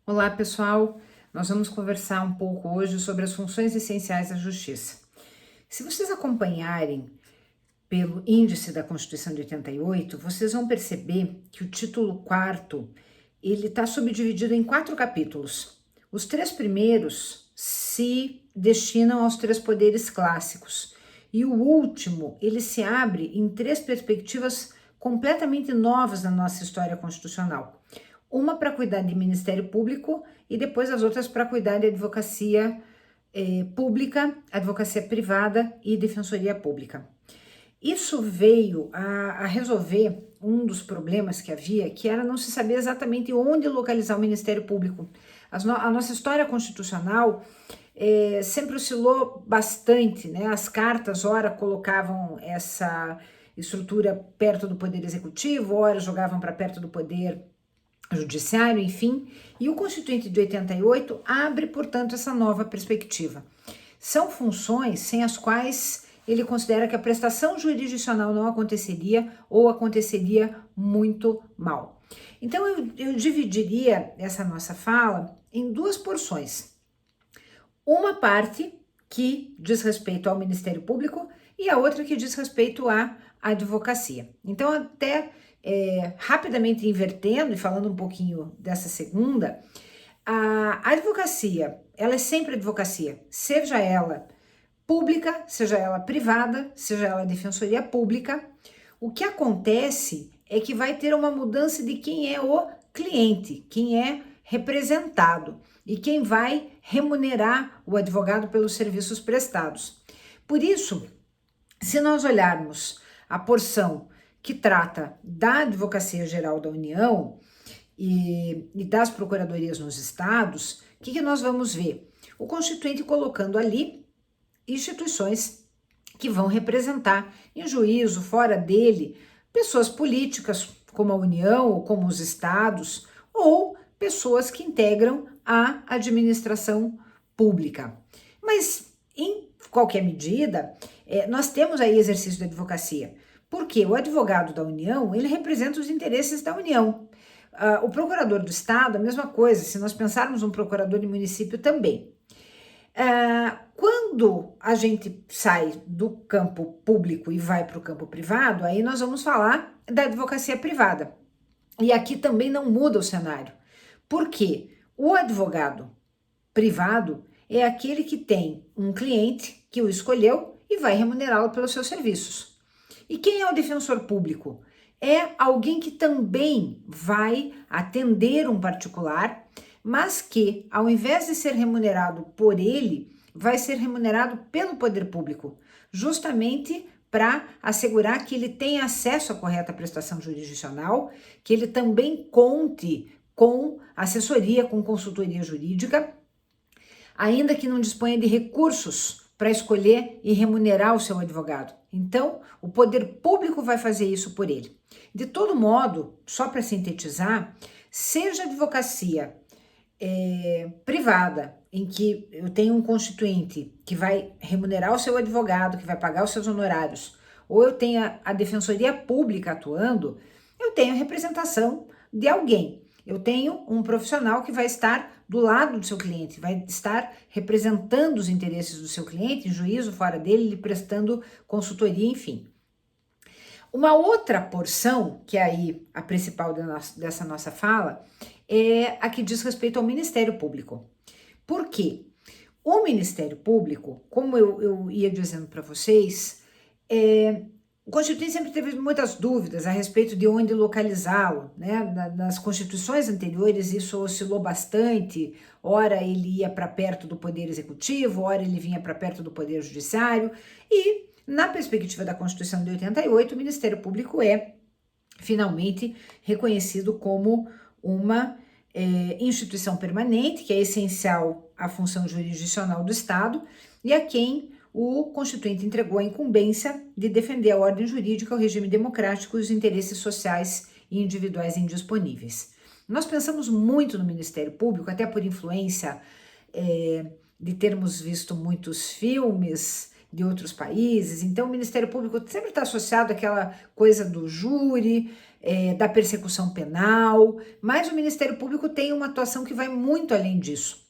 Olá, pessoal. Nós vamos conversar um pouco hoje sobre as funções essenciais da justiça. Se vocês acompanharem pelo índice da Constituição de 88, vocês vão perceber que o título 4º, ele está subdividido em 4 capítulos. Os 3 primeiros se destinam aos 3 poderes clássicos e o último, ele se abre em 3 perspectivas completamente novas na nossa história constitucional. Uma para cuidar de Ministério Público e depois as outras para cuidar de advocacia pública, advocacia privada e defensoria pública. Isso veio a resolver um dos problemas que havia, que era não se saber exatamente onde localizar o Ministério Público. A nossa história constitucional sempre oscilou bastante, né? As cartas, ora colocavam essa estrutura perto do Poder Executivo, ora jogavam para perto do Poder Judiciário, enfim, e o Constituinte de 88 abre, portanto, essa nova perspectiva. São funções sem as quais ele considera que a prestação jurisdicional não aconteceria ou aconteceria muito mal. Então, eu dividiria essa nossa fala em 2 porções. Uma parte que diz respeito ao Ministério Público e a outra que diz respeito à advocacia. Então, até rapidamente invertendo e falando um pouquinho dessa segunda, a advocacia, ela é sempre advocacia, seja ela pública, seja ela privada, seja ela defensoria pública. O que acontece é que vai ter uma mudança de quem é o cliente, quem é representado e quem vai remunerar o advogado pelos serviços prestados. Por isso, se nós olharmos a porção que trata da Advocacia Geral da União e das procuradorias nos estados, o que nós vamos ver? O Constituinte colocando ali instituições que vão representar em juízo, fora dele, pessoas políticas, como a União ou como os estados, ou pessoas que integram a administração pública. Mas, em qualquer medida, nós temos aí exercício da advocacia. Porque o advogado da União, ele representa os interesses da União. O procurador do Estado, a mesma coisa, se nós pensarmos um procurador de município também. Quando a gente sai do campo público e vai para o campo privado, aí nós vamos falar da advocacia privada. E aqui também não muda o cenário. Porque o advogado privado é aquele que tem um cliente que o escolheu e vai remunerá-lo pelos seus serviços. E quem é o defensor público? É alguém que também vai atender um particular, mas que, ao invés de ser remunerado por ele, vai ser remunerado pelo poder público, justamente para assegurar que ele tenha acesso à correta prestação jurisdicional, que ele também conte com assessoria, com consultoria jurídica, ainda que não disponha de recursos para escolher e remunerar o seu advogado. Então, o poder público vai fazer isso por ele. De todo modo, só para sintetizar, seja advocacia privada, em que eu tenho um constituinte que vai remunerar o seu advogado, que vai pagar os seus honorários, ou eu tenho a defensoria pública atuando, eu tenho a representação de alguém. Eu tenho um profissional que vai estar do lado do seu cliente, vai estar representando os interesses do seu cliente, em juízo, fora dele, lhe prestando consultoria, enfim. Uma outra porção, que é aí a principal dessa nossa fala, é a que diz respeito ao Ministério Público. Por quê? O Ministério Público, como eu ia dizendo para vocês, o Constituinte sempre teve muitas dúvidas a respeito de onde localizá-lo, né? Nas constituições anteriores isso oscilou bastante, ora ele ia para perto do Poder Executivo, ora ele vinha para perto do Poder Judiciário, e na perspectiva da Constituição de 88, o Ministério Público é finalmente reconhecido como uma instituição permanente, que é essencial à função jurisdicional do Estado e a quem o Constituinte entregou a incumbência de defender a ordem jurídica, o regime democrático e os interesses sociais e individuais indisponíveis. Nós pensamos muito no Ministério Público, até por influência de termos visto muitos filmes de outros países, então o Ministério Público sempre está associado àquela coisa do júri, da persecução penal, mas o Ministério Público tem uma atuação que vai muito além disso.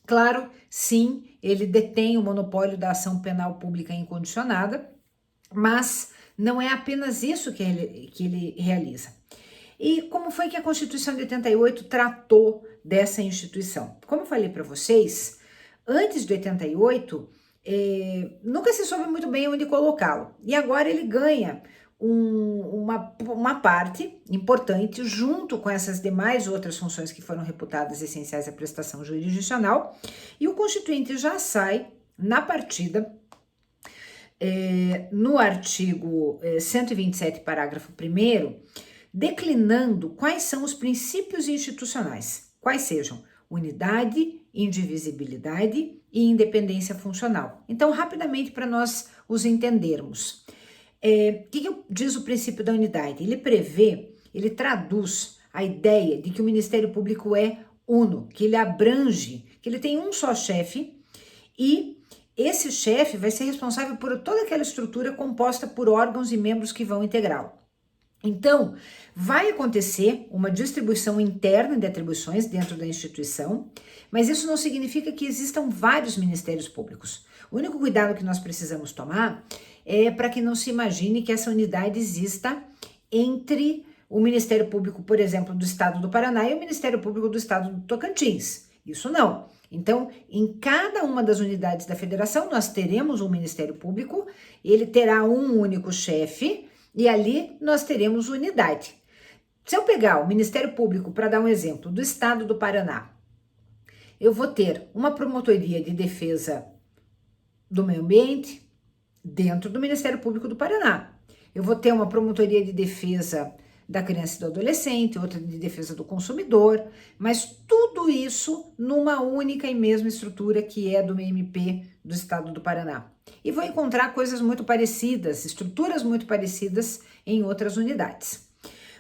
Claro, sim, ele detém o monopólio da ação penal pública incondicionada, mas não é apenas isso que ele realiza. E como foi que a Constituição de 88 tratou dessa instituição? Como eu falei para vocês, antes de 88, nunca se soube muito bem onde colocá-lo. E agora ele ganha uma parte importante junto com essas demais outras funções que foram reputadas essenciais à prestação jurisdicional, e o Constituinte já sai na partida no artigo 127, parágrafo 1º, declinando quais são os princípios institucionais, quais sejam unidade, indivisibilidade e independência funcional. Então, rapidamente, para nós os entendermos. O que diz o princípio da unidade? Ele traduz a ideia de que o Ministério Público é uno, que ele abrange, que ele tem um só chefe e esse chefe vai ser responsável por toda aquela estrutura composta por órgãos e membros que vão integrá-lo. Então, vai acontecer uma distribuição interna de atribuições dentro da instituição, mas isso não significa que existam vários ministérios públicos. O único cuidado que nós precisamos tomar é para que não se imagine que essa unidade exista entre o Ministério Público, por exemplo, do Estado do Paraná e o Ministério Público do Estado do Tocantins. Isso não. Então, em cada uma das unidades da federação, nós teremos um Ministério Público, ele terá um único chefe, e ali nós teremos unidade. Se eu pegar o Ministério Público, para dar um exemplo, do Estado do Paraná, eu vou ter uma promotoria de defesa do meio ambiente dentro do Ministério Público do Paraná. Eu vou ter uma promotoria de defesa da criança e do adolescente, outra de defesa do consumidor, mas tudo isso numa única e mesma estrutura que é do MP do Estado do Paraná. E vou encontrar coisas muito parecidas, estruturas muito parecidas em outras unidades.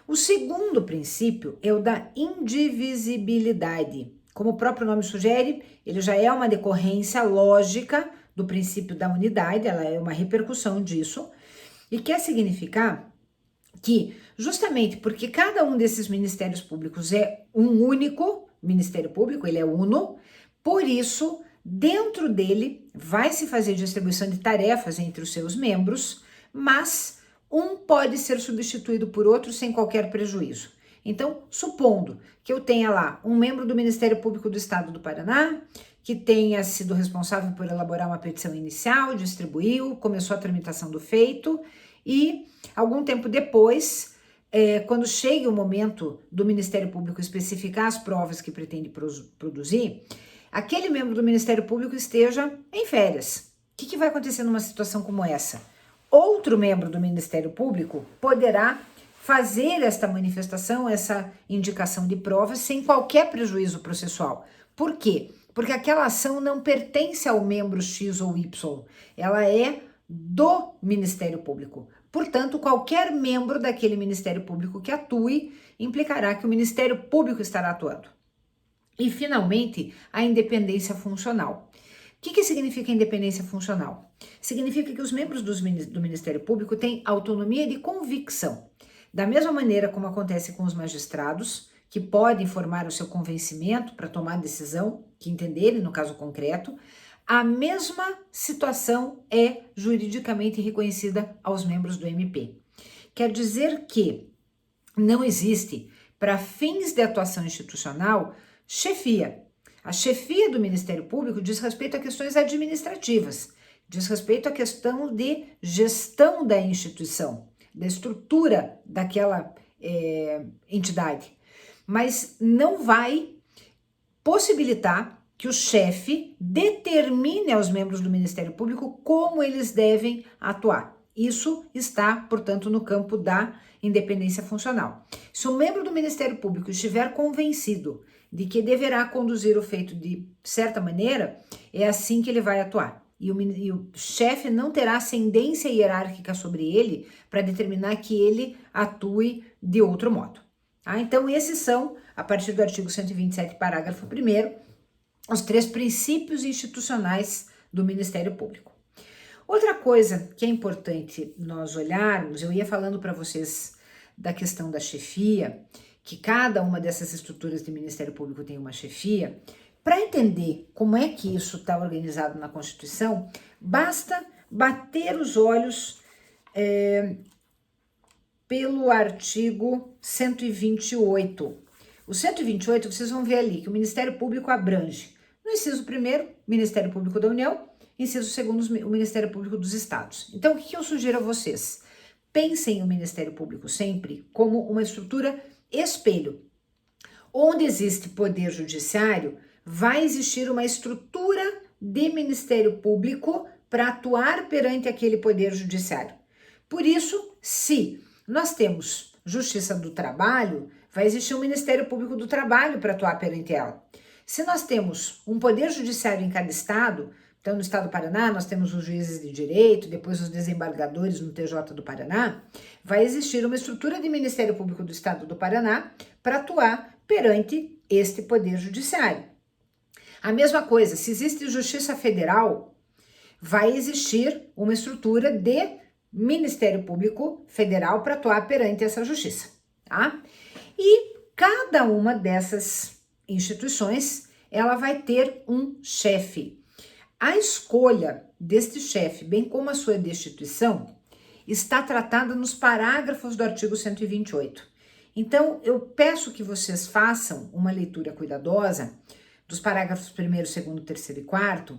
O segundo princípio é o da indivisibilidade. Como o próprio nome sugere, ele já é uma decorrência lógica do princípio da unidade, ela é uma repercussão disso, e quer significar que, justamente porque cada um desses ministérios públicos é um único Ministério Público, ele é uno, por isso, dentro dele, vai se fazer distribuição de tarefas entre os seus membros, mas um pode ser substituído por outro sem qualquer prejuízo. Então, supondo que eu tenha lá um membro do Ministério Público do Estado do Paraná, que tenha sido responsável por elaborar uma petição inicial, distribuiu, começou a tramitação do feito, e algum tempo depois, quando chegue o momento do Ministério Público especificar as provas que pretende produzir, aquele membro do Ministério Público esteja em férias. O que vai acontecer numa situação como essa? Outro membro do Ministério Público poderá fazer esta manifestação, essa indicação de provas sem qualquer prejuízo processual. Por quê? Porque aquela ação não pertence ao membro X ou Y, ela é do Ministério Público. Portanto, qualquer membro daquele Ministério Público que atue implicará que o Ministério Público estará atuando. E, finalmente, a independência funcional. O que significa independência funcional? Significa que os membros do Ministério Público têm autonomia de convicção. Da mesma maneira como acontece com os magistrados, que podem formar o seu convencimento para tomar decisão que entenderem no caso concreto, a mesma situação é juridicamente reconhecida aos membros do MP. Quer dizer que não existe, para fins de atuação institucional, chefia. A chefia do Ministério Público diz respeito a questões administrativas, diz respeito à questão de gestão da instituição, da estrutura daquela entidade, mas não vai possibilitar que o chefe determine aos membros do Ministério Público como eles devem atuar. Isso está, portanto, no campo da independência funcional. Se o membro do Ministério Público estiver convencido de que deverá conduzir o feito de certa maneira, é assim que ele vai atuar. E o chefe não terá ascendência hierárquica sobre ele para determinar que ele atue de outro modo. Então, esses são, a partir do artigo 127, parágrafo 1º, os 3 princípios institucionais do Ministério Público. Outra coisa que é importante nós olharmos, eu ia falando para vocês da questão da chefia, que cada uma dessas estruturas de Ministério Público tem uma chefia. Para entender como é que isso está organizado na Constituição, basta bater os olhos pelo artigo 128. O 128, vocês vão ver ali que o Ministério Público abrange, no inciso 1º, Ministério Público da União, inciso 2º, o Ministério Público dos Estados. Então, o que eu sugiro a vocês? Pensem o Ministério Público sempre como uma estrutura espelho. Onde existe poder judiciário, vai existir uma estrutura de Ministério Público para atuar perante aquele poder judiciário. Por isso, se nós temos Justiça do Trabalho, vai existir um Ministério Público do Trabalho para atuar perante ela. Se nós temos um poder judiciário em cada estado, então no estado do Paraná nós temos os juízes de direito, depois os desembargadores no TJ do Paraná, vai existir uma estrutura de Ministério Público do Estado do Paraná para atuar perante este poder judiciário. A mesma coisa, se existe Justiça Federal, vai existir uma estrutura de Ministério Público Federal para atuar perante essa justiça, tá? E cada uma dessas instituições, ela vai ter um chefe. A escolha deste chefe, bem como a sua destituição, está tratada nos parágrafos do artigo 128. Então, eu peço que vocês façam uma leitura cuidadosa dos parágrafos 1º, 2º, 3º e 4º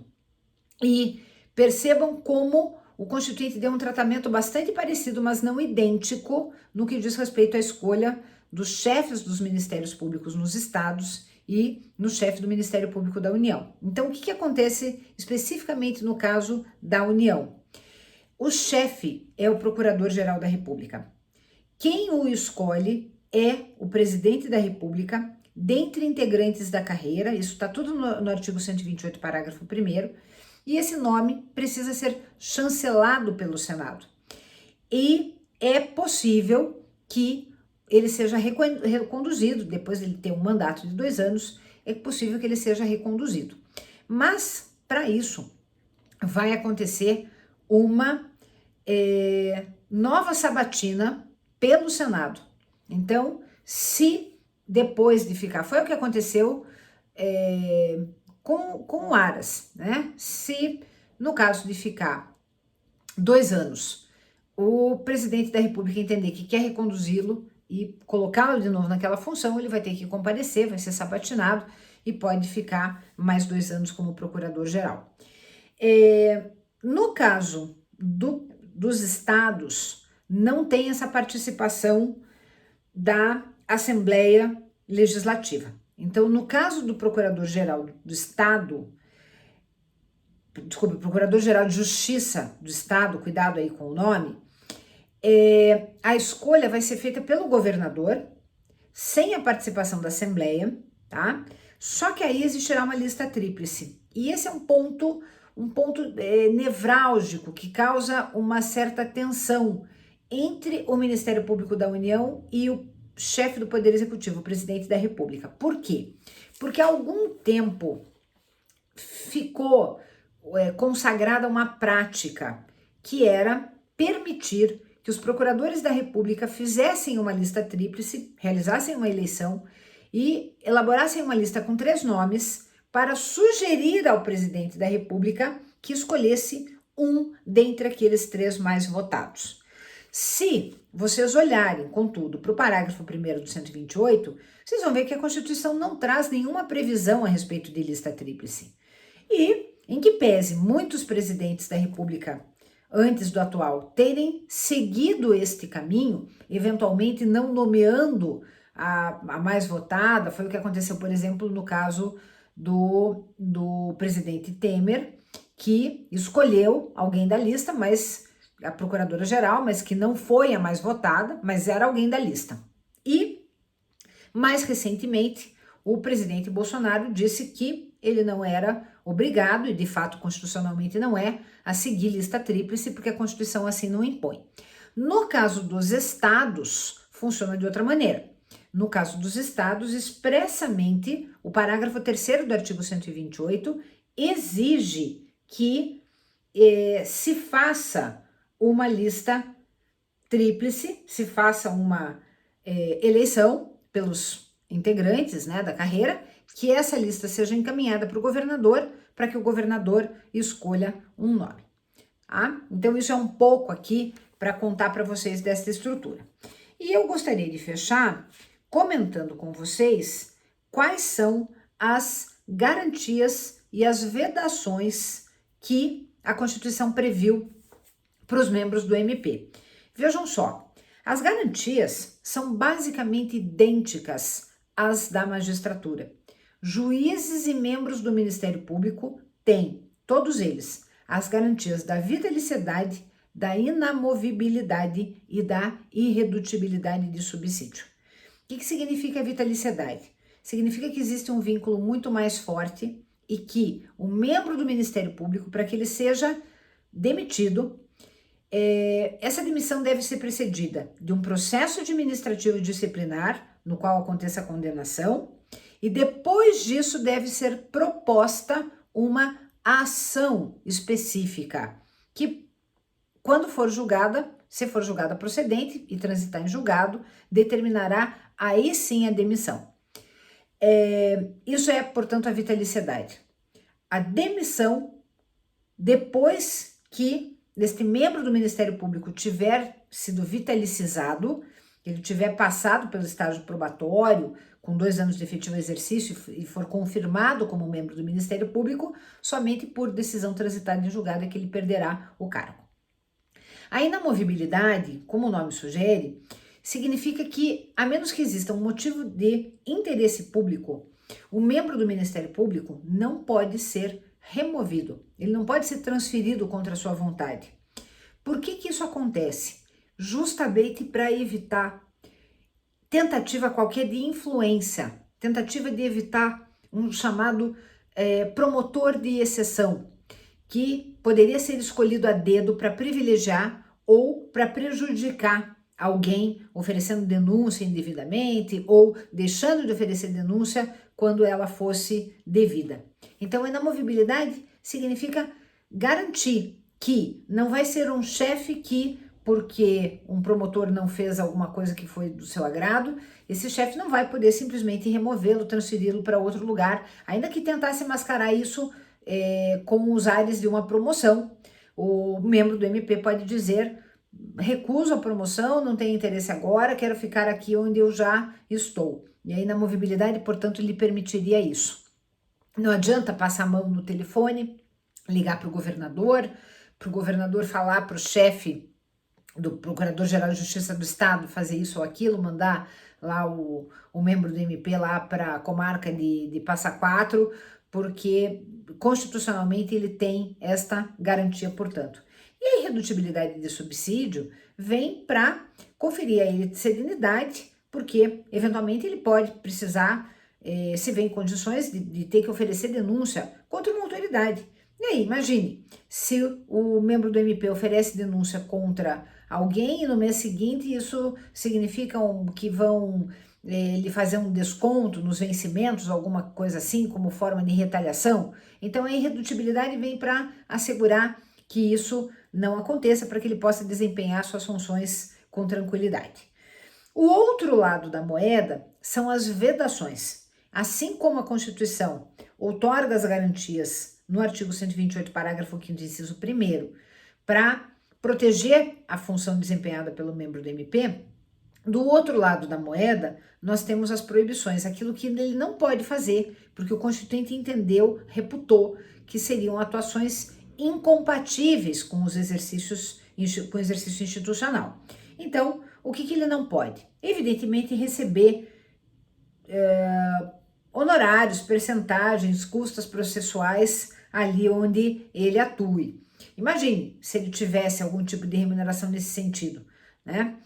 e percebam como o Constituinte deu um tratamento bastante parecido, mas não idêntico, no que diz respeito à escolha dos chefes dos ministérios públicos nos estados e no chefe do Ministério Público da União. Então, o que acontece especificamente no caso da União? O chefe é o Procurador-Geral da República. Quem o escolhe é o Presidente da República, dentre integrantes da carreira, isso está tudo no artigo 128, parágrafo 1º, e esse nome precisa ser chancelado pelo Senado. E é possível que ele seja reconduzido, depois de ele ter um mandato de 2 anos, é possível que ele seja reconduzido. Mas, para isso, vai acontecer uma nova sabatina pelo Senado. Então, se depois de ficar, foi o que aconteceu com o Aras, né? Se, no caso de ficar 2 anos, o presidente da República entender que quer reconduzi-lo e colocá-lo de novo naquela função, ele vai ter que comparecer, vai ser sabatinado e pode ficar mais 2 anos como procurador-geral. No caso dos estados, não tem essa participação da Assembleia Legislativa. Então, no caso do Procurador-Geral do Estado, Procurador-Geral de Justiça do Estado, cuidado aí com o nome, a escolha vai ser feita pelo governador, sem a participação da Assembleia, tá? Só que aí existirá uma lista tríplice. E esse é um ponto nevrálgico que causa uma certa tensão entre o Ministério Público da União e o chefe do Poder Executivo, o presidente da República. Por quê? Porque há algum tempo ficou consagrada uma prática que era permitir que os procuradores da República fizessem uma lista tríplice, realizassem uma eleição e elaborassem uma lista com 3 nomes para sugerir ao presidente da República que escolhesse um dentre aqueles 3 mais votados. Se vocês olharem, contudo, para o parágrafo 1º do 128, vocês vão ver que a Constituição não traz nenhuma previsão a respeito de lista tríplice. E, em que pese muitos presidentes da República, antes do atual, terem seguido este caminho, eventualmente não nomeando a mais votada, foi o que aconteceu, por exemplo, no caso do presidente Temer, que escolheu alguém da lista, mas a procuradora-geral, mas que não foi a mais votada, mas era alguém da lista. E, mais recentemente, o presidente Bolsonaro disse que ele não era obrigado, e de fato constitucionalmente não é, a seguir lista tríplice, porque a Constituição assim não impõe. No caso dos estados, funciona de outra maneira. No caso dos estados, expressamente, o parágrafo 3º do artigo 128 exige que se faça uma lista tríplice, se faça uma eleição pelos integrantes, né, da carreira, que essa lista seja encaminhada para o governador, para que o governador escolha um nome. Tá? Então, isso é um pouco aqui para contar para vocês dessa estrutura. E eu gostaria de fechar comentando com vocês quais são as garantias e as vedações que a Constituição previu para os membros do MP. Vejam só, as garantias são basicamente idênticas às da magistratura. Juízes e membros do Ministério Público têm, todos eles, as garantias da vitaliciedade, da inamovibilidade e da irredutibilidade de subsídio. O que significa vitaliciedade? Significa que existe um vínculo muito mais forte e que o membro do Ministério Público, para que ele seja demitido, essa demissão deve ser precedida de um processo administrativo disciplinar, no qual aconteça a condenação, e depois disso deve ser proposta uma ação específica, que quando for julgada, se for julgada procedente e transitar em julgado, determinará aí sim a demissão. Isso é, portanto, a vitaliciedade. A demissão, depois que este membro do Ministério Público tiver sido vitalicizado, ele tiver passado pelo estágio probatório, com 2 anos de efetivo exercício e for confirmado como membro do Ministério Público, somente por decisão transitada em julgado é que ele perderá o cargo. A inamovibilidade, como o nome sugere, significa que, a menos que exista um motivo de interesse público, o membro do Ministério Público não pode ser removido, ele não pode ser transferido contra a sua vontade. Por que isso acontece? Justamente para evitar tentativa qualquer de influência, tentativa de evitar um chamado promotor de exceção, que poderia ser escolhido a dedo para privilegiar ou para prejudicar alguém oferecendo denúncia indevidamente ou deixando de oferecer denúncia quando ela fosse devida. Então, a inamovibilidade significa garantir que não vai ser um chefe que, porque um promotor não fez alguma coisa que foi do seu agrado, esse chefe não vai poder simplesmente removê-lo, transferi-lo para outro lugar, ainda que tentasse mascarar isso com os ares de uma promoção. O membro do MP pode dizer: recuso a promoção, não tenho interesse agora, quero ficar aqui onde eu já estou. E a inamovibilidade, portanto, lhe permitiria isso. Não adianta passar a mão no telefone, ligar para o governador falar para o chefe do Procurador-Geral de Justiça do Estado fazer isso ou aquilo, mandar lá o membro do MP lá para a comarca de Passa Quatro, porque constitucionalmente ele tem esta garantia, portanto. E a irredutibilidade de subsídio vem para conferir a ele serenidade, porque eventualmente ele pode precisar, se vê em condições de ter que oferecer denúncia contra uma autoridade. E aí, imagine, se o membro do MP oferece denúncia contra alguém e no mês seguinte isso significa que vão lhe fazer um desconto nos vencimentos, alguma coisa assim, como forma de retaliação. Então, a irredutibilidade vem para assegurar que isso não aconteça, para que ele possa desempenhar suas funções com tranquilidade. O outro lado da moeda são as vedações. Assim como a Constituição outorga as garantias no artigo 128, parágrafo 5º, inciso 1º, para proteger a função desempenhada pelo membro do MP, do outro lado da moeda, nós temos as proibições, aquilo que ele não pode fazer, porque o Constituinte entendeu, reputou, que seriam atuações incompatíveis com os exercícios, com o exercício institucional. Então, o que ele não pode? Evidentemente, receber honorários, percentagens, custas processuais ali onde ele atue. Imagine se ele tivesse algum tipo de remuneração nesse sentido, né?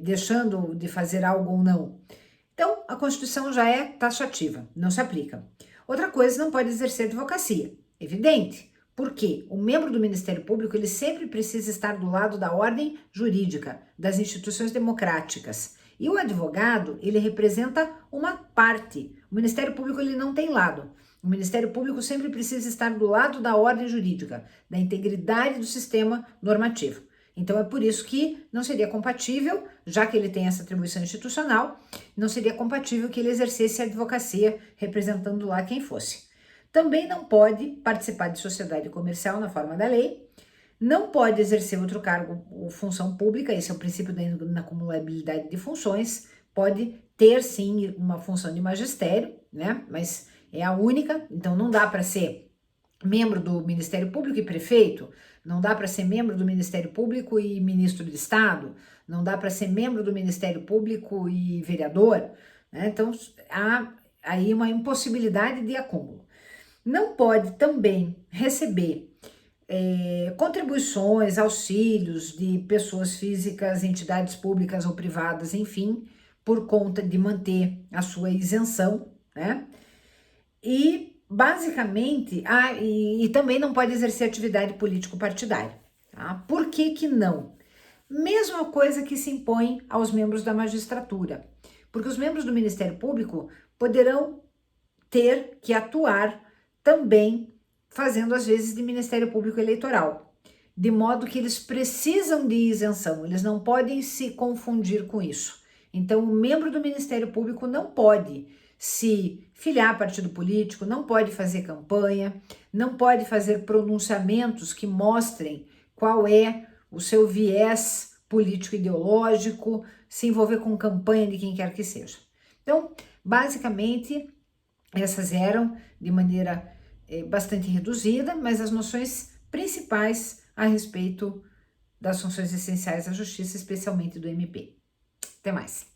Deixando de fazer algo ou não. Então, a Constituição já é taxativa, não se aplica. Outra coisa, não pode exercer advocacia. Evidente, porque o membro do Ministério Público, ele sempre precisa estar do lado da ordem jurídica, das instituições democráticas. E o advogado, ele representa uma parte. O Ministério Público, ele não tem lado. O Ministério Público sempre precisa estar do lado da ordem jurídica, da integridade do sistema normativo. Então é por isso que não seria compatível, já que ele tem essa atribuição institucional, não seria compatível que ele exercesse a advocacia representando lá quem fosse. Também não pode participar de sociedade comercial na forma da lei, não pode exercer outro cargo ou função pública, esse é o princípio da inacumulabilidade de funções, pode ter sim uma função de magistério, né? Mas é a única, então não dá para ser membro do Ministério Público e prefeito, não dá para ser membro do Ministério Público e ministro de Estado, não dá para ser membro do Ministério Público e vereador, né? Então há aí uma impossibilidade de acúmulo. Não pode também receber contribuições, auxílios de pessoas físicas, entidades públicas ou privadas, enfim, por conta de manter a sua isenção, né? E basicamente, e também não pode exercer atividade político-partidária. Tá? Por que que não? Mesma coisa que se impõe aos membros da magistratura, porque os membros do Ministério Público poderão ter que atuar também fazendo às vezes de Ministério Público Eleitoral, de modo que eles precisam de isenção, eles não podem se confundir com isso. Então, o membro do Ministério Público não pode se filiar a partido político, não pode fazer campanha, não pode fazer pronunciamentos que mostrem qual é o seu viés político-ideológico, se envolver com campanha de quem quer que seja. Então, basicamente, essas eram de maneira bastante reduzida, mas as noções principais a respeito das funções essenciais da justiça, especialmente do MP. Até mais.